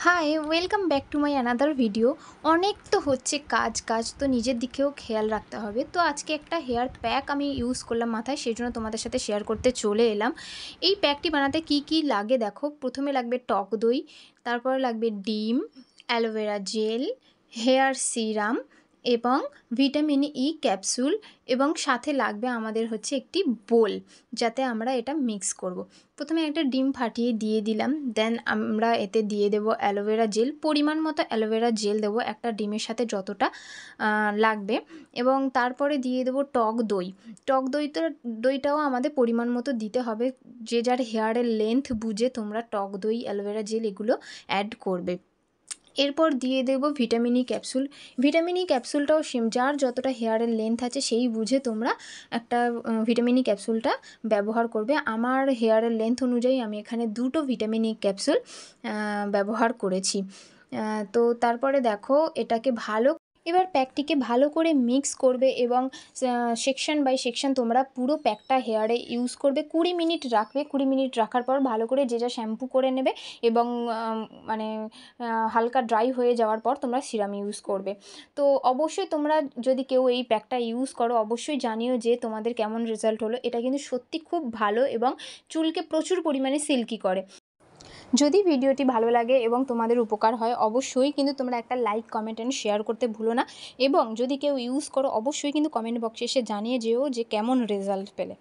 High, welcome back to my another video. অনেক তো হচ্ছে কাজ তো নিজের দিকেও খেয়াল রাখতে হবে। তো আজকে একটা হেয়ার প্যাক আমি ইউজ করলাম মাথায়, সেই জন্য তোমাদের সাথে শেয়ার করতে চলে এলাম। এই প্যাকটি বানাতে কি কি লাগে দেখো। প্রথমে লাগবে টক দই, তারপরে লাগবে ডিম, অ্যালোভেরা জেল, হেয়ার সিরাম এবং ভিটামিন ই ক্যাপসুল, এবং সাথে লাগবে আমাদের হচ্ছে একটি বোল, যাতে আমরা এটা মিক্স করব। প্রথমে একটা ডিম ফাটিয়ে দিয়ে দিলাম, দেন আমরা এতে দিয়ে দেবো অ্যালোভেরা জেল, পরিমাণ মতো অ্যালোভেরা জেল দেবো একটা ডিমের সাথে যতটা লাগবে, এবং তারপরে দিয়ে দেবো টক দই। দইটাও আমাদের পরিমাণ মতো দিতে হবে, যে যার হেয়ারের লেন্থ বুঝে তোমরা টক দই, অ্যালোভেরা জেল এগুলো অ্যাড করবে। এরপর দিয়ে দেবো vitamin E capsule. Vitamin E ক্যাপসুলটাও যার যতটা হেয়ারের লেন্থ আছে সেই বুঝে তোমরা একটা ভিটামিন ই ক্যাপসুলটা ব্যবহার করবে। আমার হেয়ারের লেন্থ অনুযায়ী আমি এখানে 2টো ভিটামিন ই ক্যাপসুল ব্যবহার করেছি। তো তারপরে দেখো এটাকে এবার প্যাকটিকে ভালো করে মিক্স করবে, এবং সেকশন বাই সেকশন তোমরা পুরো প্যাকটা হেয়ারে ইউজ করবে। 20 মিনিট রাখবে। 20 মিনিট রাখার পর ভালো করে যে যা শ্যাম্পু করে নেবে, এবং মানে হালকা ড্রাই হয়ে যাওয়ার পর তোমরা সিরাম ইউজ করবে। তো অবশ্যই তোমরা যদি কেউ এই প্যাকটা ইউজ করো, অবশ্যই জানিও যে তোমাদের কেমন রেজাল্ট হলো। এটা কিন্তু সত্যি খুব ভালো এবং চুলকে প্রচুর পরিমাণে সিল্কি করে। যদি ভিডিওটি ভালো লাগে এবং তোমাদের উপকার হয়, অবশ্যই কিন্তু তোমরা একটা লাইক, কমেন্ট অ্যান্ড শেয়ার করতে ভুলো না, এবং যদি কেউ ইউজ করো অবশ্যই কিন্তু কমেন্ট বক্সে এসে জানিয়ে যেও যে কেমন রেজাল্ট পেলে।